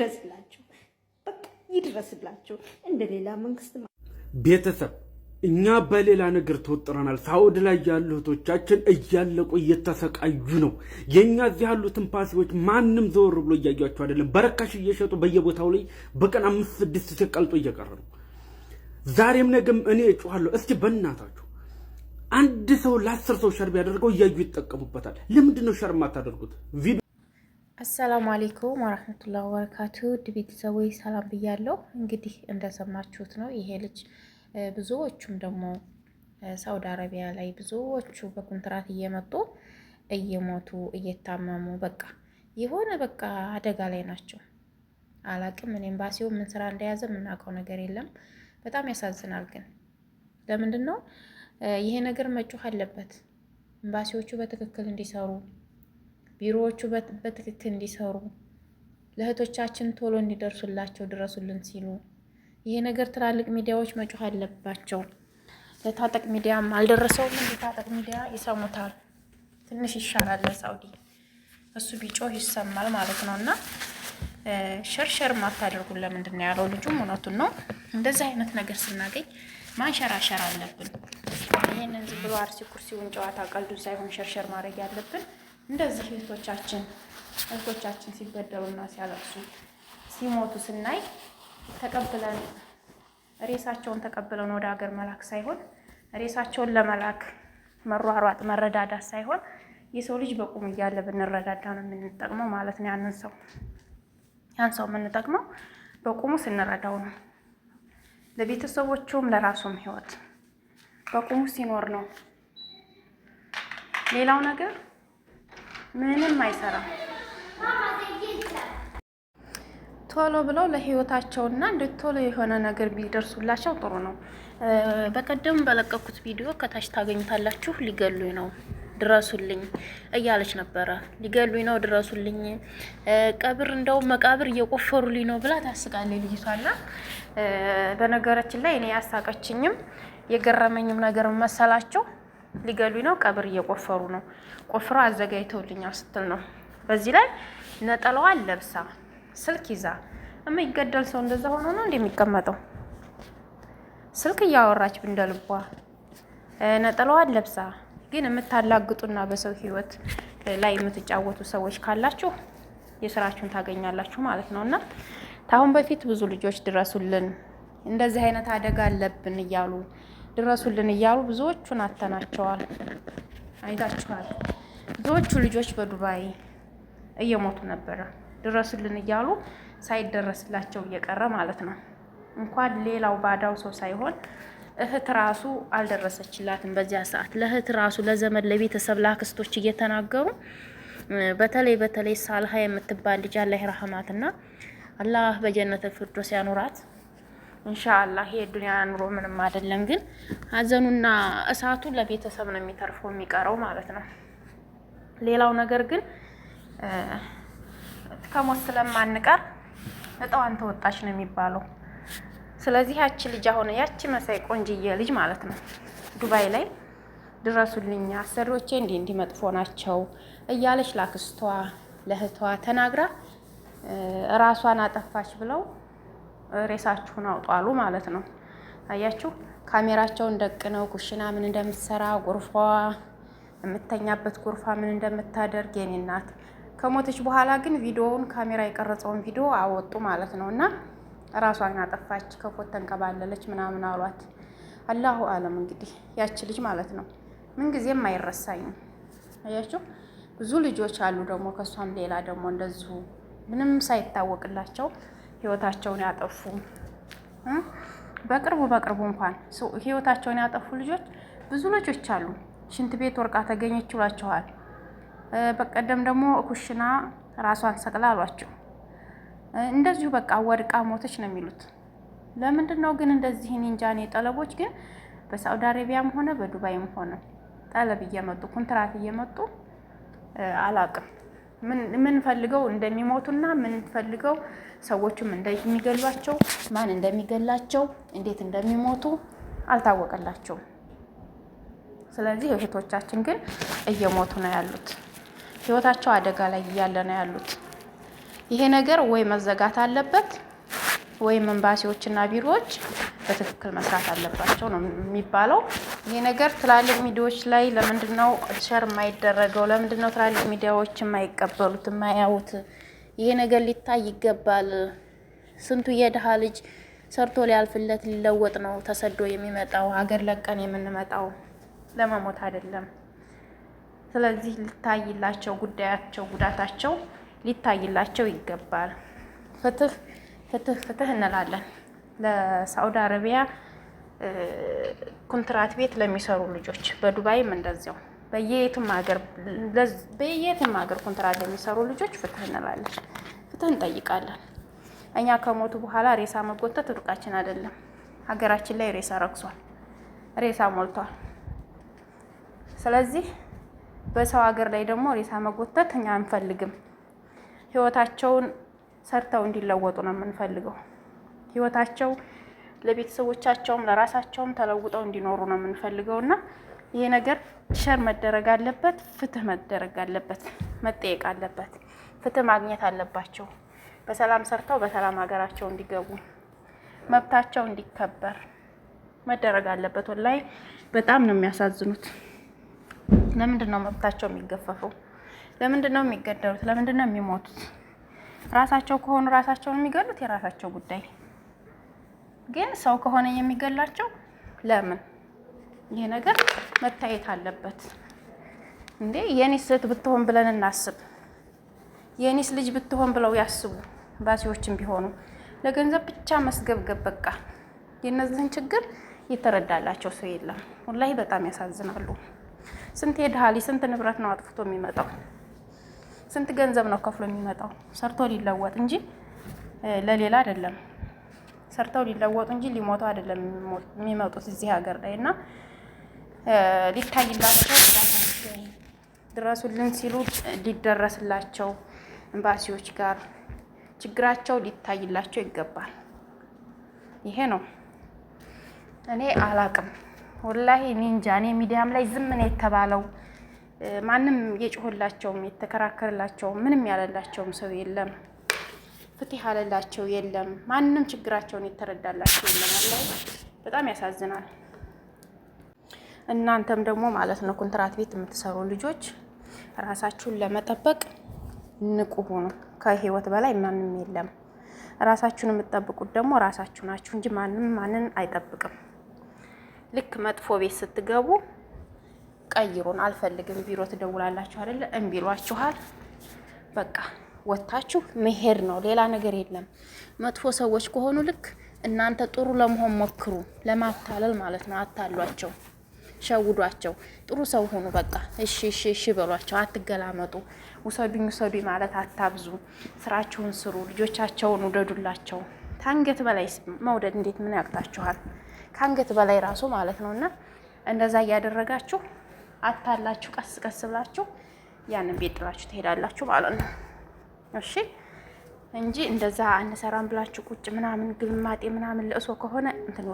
ይድረስላችሁ፣ በቃ ይድረስላችሁ። እንደሌላ መንግስት ቤተሰብ እኛ በሌላ ነገር ተወጥረናል። ሳውዲ ላይ ያሉ እህቶቻችን እያለቁ እየተሰቃዩ ነው። የኛ እዚህ ያሉት ኤምባሲዎች ማንም ዘወር ብሎ እያያቸው አይደለም። በረካሽ እየሸጡ በየቦታው ላይ በቀን 5-6 ሲቀልጡ እየቀረ ነው። ዛሬም ነገም እኔ እጮሃለሁ። እስኪ በእናታችሁ አንድ ሰው ለ10 ሰው ሸር ቢያደርገው እያዩ ይጠቀሙበታል። ለምንድን ነው ሸር የማታደርጉት? አሰላሙ አለይኩም ወራህመቱላሂ ወበረካቱ። ቤተሰቦች ሰላም ብያለሁ። እንግዲህ እንደሰማችሁት ነው ይሄ ልጅ ብዙዎቹም ደግሞ ሳውዲ አረቢያ ላይ ብዙዎቹ በኮንትራት እየመጡ እየሞቱ እየታመሙ በቃ የሆነ በቃ አደጋ ላይ ናቸው። አላቅም እኔ ኤምባሲው ምን ስራ እንደያዘ የምናውቀው ነገር የለም። በጣም ያሳዝናል። ግን ለምንድን ነው ይሄ ነገር መጮህ አለበት? ኤምባሲዎቹ በትክክል እንዲሰሩ፣ ቢሮዎቹ በትክክል እንዲሰሩ፣ ለእህቶቻችን ቶሎ እንዲደርሱላቸው ድረሱልን ሲሉ ይሄ ነገር ትላልቅ ሚዲያዎች መጮህ አለባቸው። ለታጠቅ ሚዲያም አልደረሰውም። ለታጠቅ ሚዲያ ይሰሙታል። ትንሽ ይሻላል ለሳውዲ እሱ ቢጮህ ይሰማል ማለት ነውና ሸርሸር ማታደርጉን ለምንድን ነው ያለው? ልጁም እውነቱን ነው። እንደዚህ አይነት ነገር ስናገኝ ማንሸራሸር አለብን። ይሄንን ዝም ብሎ አርሲ ኩርሲውን ጨዋታ ቀልዱን ሳይሆን ሸርሸር ማድረግ ያለብን እንደዚህ እህቶቻችን ሲበደሉና ሲያለቅሱ ሲሞቱ ስናይ ተቀብለን ሬሳቸውን ተቀብለን ወደ ሀገር መላክ ሳይሆን ሬሳቸውን ለመላክ መሯሯጥ መረዳዳት ሳይሆን የሰው ልጅ በቁም እያለ ብንረዳዳ ነው የምንጠቅመው ማለት ነው። ያን ሰው የምንጠቅመው በቁሙ ስንረዳው ነው። ለቤተሰቦቹም ለራሱም ህይወት በቁሙ ሲኖር ነው። ሌላው ነገር ምንም አይሰራም። ቶሎ ብለው ለህይወታቸውና ቶሎ የሆነ ነገር ቢደርሱላቸው ጥሩ ነው። በቀደም በለቀኩት ቪዲዮ ከታች ታገኙታላችሁ። ሊገሉኝ ነው ድረሱልኝ እያለች ነበረ። ሊገሉኝ ነው ድረሱልኝ፣ ቀብር እንደው መቃብር እየቆፈሩልኝ ነው ብላ ታስቃለች ልጅቷና በነገራችን ላይ እኔ ያሳቀችኝም የገረመኝም ነገር መሰላቸው። ሊገሉኝ ነው ቀብር እየቆፈሩ ነው፣ ቆፍረው አዘጋጅተውልኛል ስትል ነው። በዚህ ላይ ነጠላዋን ለብሳ ስልክ ይዛ የሚገደል ሰው እንደዛ ሆኖ ነው እንደሚቀመጠው? ስልክ እያወራች እንደልቧ ነጠላዋን ለብሳ ግን የምታላግጡና በሰው ህይወት ላይ የምትጫወቱ ሰዎች ካላችሁ የስራችሁን ታገኛላችሁ ማለት ነውና ታሁን በፊት ብዙ ልጆች ድረሱልን፣ እንደዚህ አይነት አደጋ አለብን እያሉ ድረሱልን እያሉ ብዙዎቹን አተናቸዋል። አይታችኋል። ብዙዎቹ ልጆች በዱባይ እየሞቱ ነበረ ድረሱልን እያሉ ሳይደረስላቸው እየቀረ ማለት ነው። እንኳን ሌላው ባዳው ሰው ሳይሆን እህት ራሱ አልደረሰችላትም በዚያ ሰዓት። ለእህት ራሱ ለዘመድ ለቤተሰብ ለአክስቶች እየተናገሩ በተለይ ሳልሃ የምትባል ልጅ አላህ ይርሐማትና አላህ በጀነት ፊርዶስ ያኑራት ኢንሻአላህ። ይሄ ዱንያ ኑሮ ምንም አይደለም፣ ግን ሀዘኑና እሳቱ ለቤተሰብ ነው የሚተርፈው የሚቀረው ማለት ነው። ሌላው ነገር ግን ከሞት ስለማንቀር እጣዋን ተወጣች ነው የሚባለው። ስለዚህ ያቺ ልጅ አሁን ያቺ መሳይ ቆንጅዬ ልጅ ማለት ነው ዱባይ ላይ ድረሱልኝ አሰሪዎቼ እንዲህ መጥፎ ናቸው እያለች ላክስቷ ለእህቷ ተናግራ ራሷን አጠፋች ብለው ሬሳችሁን አውጣሉ ማለት ነው። አያችሁ ካሜራቸውን ደቅነው ኩሽና ምን እንደምትሰራ ጎርፏ የምተኛበት ጎርፋ ምን እንደምታደርግ የኔ እናት ከሞተች በኋላ ግን ቪዲዮውን ካሜራ የቀረጸውን ቪዲዮ አወጡ ማለት ነውና ራሷን አጠፋች ከፎት ተንቀባለለች ምናምን አሏት። አላሁ አለም እንግዲህ ያቺ ልጅ ማለት ነው ምን ጊዜም አይረሳኝም። አያችሁ ብዙ ልጆች አሉ ደግሞ ከሷም ሌላ ደግሞ እንደዚሁ ምንም ሳይታወቅላቸው ህይወታቸውን ያጠፉ በቅርቡ እንኳን ህይወታቸውን ያጠፉ ልጆች ብዙ ልጆች አሉ። ሽንት ቤት ወርቃ ተገኘች ይሏቸዋል። በቀደም ደግሞ ኩሽና ራሷን ሰቅላ አሏቸው። እንደዚሁ በቃ ወድቃ ሞተች ነው የሚሉት። ለምንድን ነው ግን እንደዚህ እንጃኔ ጠለቦች ግን በሳውዲ አረቢያም ሆነ በዱባይም ሆነ ጠለብ እየመጡ ኮንትራት እየመጡ አላቅም ምን ፈልገው እንደሚሞቱና ምን ፈልገው ሰዎችም እንደሚገሏቸው ማን እንደሚገላቸው እንዴት እንደሚሞቱ አልታወቀላቸውም። ስለዚህ እህቶቻችን ግን እየሞቱ ነው ያሉት። ህይወታቸው አደጋ ላይ እያለ ነው ያሉት። ይሄ ነገር ወይ መዘጋት አለበት ወይም ኤምባሲዎችና ቢሮዎች በትክክል መስራት አለባቸው ነው የሚባለው። ይሄ ነገር ትላልቅ ሚዲያዎች ላይ ለምንድነው ሸር የማይደረገው? ለምንድነው ትላልቅ ሚዲያዎች የማይቀበሉት የማያዩት? ይሄ ነገር ሊታይ ይገባል። ስንቱ የድሃ ልጅ ሰርቶ ሊያልፍለት ሊለወጥ ነው ተሰዶ የሚመጣው። ሀገር ለቀን የምንመጣው ለመሞት አይደለም። ስለዚህ ሊታይላቸው ጉዳያቸው ጉዳታቸው ሊታይላቸው ይገባል። ፍትህ ፍትህ ፍትህ እንላለን። ለሳዑዲ አረቢያ ኮንትራት ቤት ለሚሰሩ ልጆች በዱባይም እንደዚያው በየትም ሀገር ኮንትራት ለሚሰሩ ልጆች ፍትህ እንላለን። ፍትህ እንጠይቃለን። እኛ ከሞቱ በኋላ ሬሳ መጎተት ሩቃችን አይደለም። ሀገራችን ላይ ሬሳ ረክሷል፣ ሬሳ ሞልቷል። ስለዚህ በሰው ሀገር ላይ ደግሞ ሬሳ መጎተት እኛ አንፈልግም። ህይወታቸውን ሰርተው እንዲለወጡ ነው የምንፈልገው። ህይወታቸው ለቤተሰቦቻቸውም ለራሳቸውም ተለውጠው እንዲኖሩ ነው የምንፈልገውና ይሄ ነገር ሸር መደረግ አለበት። ፍትህ መደረግ አለበት። መጠየቅ አለበት። ፍትህ ማግኘት አለባቸው። በሰላም ሰርተው በሰላም ሀገራቸው እንዲገቡ መብታቸው እንዲከበር መደረግ አለበት። ወላሂ በጣም ነው የሚያሳዝኑት። ለምንድን ነው መብታቸው የሚገፈፈው? ለምንድን ነው የሚገደሉት? ለምንድን ነው የሚሞቱት? ራሳቸው ከሆኑ ራሳቸውን የሚገሉት የራሳቸው ጉዳይ፣ ግን ሰው ከሆነ የሚገላቸው ለምን? ይሄ ነገር መታየት አለበት እንዴ! የኔስ እህት ብትሆን ብለን እናስብ። የኔስ ልጅ ብትሆን ብለው ያስቡ። ባሲዎችም ቢሆኑ ለገንዘብ ብቻ መስገብገብ በቃ የነዚህን ችግር የተረዳላቸው ሰው የለም። ወላሂ በጣም ያሳዝናሉ። ስንት የድሃ ልጅ ስንት ንብረት ነው አጥፍቶ የሚመጣው? ስንት ገንዘብ ነው ከፍሎ የሚመጣው? ሰርቶ ሊለወጥ እንጂ ለሌላ አይደለም። ሰርተው ሊለወጡ እንጂ ሊሞቱ አይደለም የሚመጡት እዚህ ሀገር ላይ እና ሊታይላቸው ድረሱልን ሲሉ ሊደረስላቸው ኤምባሲዎች ጋር ችግራቸው ሊታይላቸው ይገባል። ይሄ ነው። እኔ አላቅም ወላሂ እኔ እንጃ። እኔ ሚዲያም ላይ ዝም ነው የተባለው። ማንም የጮህላቸውም የተከራከረላቸው ምንም ያለላቸውም ሰው የለም። ፍትህ ያለላቸው የለም። ማንም ችግራቸውን የተረዳላቸው የለም። ወላሂ በጣም ያሳዝናል። እናንተም ደግሞ ማለት ነው ኮንትራት ቤት የምትሰሩ ልጆች ራሳችሁን ለመጠበቅ ንቁ ሁኑ። ከህይወት በላይ ማንም የለም። ራሳችሁን የምትጠብቁት ደግሞ ራሳችሁ ናችሁ እንጂ ማንን አይጠብቅም። ልክ መጥፎ ቤት ስትገቡ ቀይሩን አልፈልግም ቢሮ ትደውላላችሁ አይደለ? እምቢሏችኋል። በቃ ወታችሁ መሄድ ነው፣ ሌላ ነገር የለም። መጥፎ ሰዎች ከሆኑ ልክ እናንተ ጥሩ ለመሆን ሞክሩ፣ ለማታለል ማለት ነው። አታሏቸው፣ ሸውዷቸው። ጥሩ ሰው ሆኑ። በቃ እሺ እሺ እሺ በሏቸው። አትገላመጡ። ውሰዱኝ ውሰዱኝ ማለት አታብዙ። ስራችሁን ስሩ። ልጆቻቸውን ውደዱላቸው። ከአንገት በላይ መውደድ እንዴት ምን ያቅታችኋል? ከአንገት በላይ ራሱ ማለት ነውና እንደዛ እያደረጋችሁ አታላችሁ ቀስ ቀስ ብላችሁ ያንን ቤት ጥላችሁ ትሄዳላችሁ ማለት ነው። እሺ እንጂ እንደዛ አንሰራም ብላችሁ ቁጭ ምናምን ግልማጤ ምናምን ለእሶ ከሆነ እንትን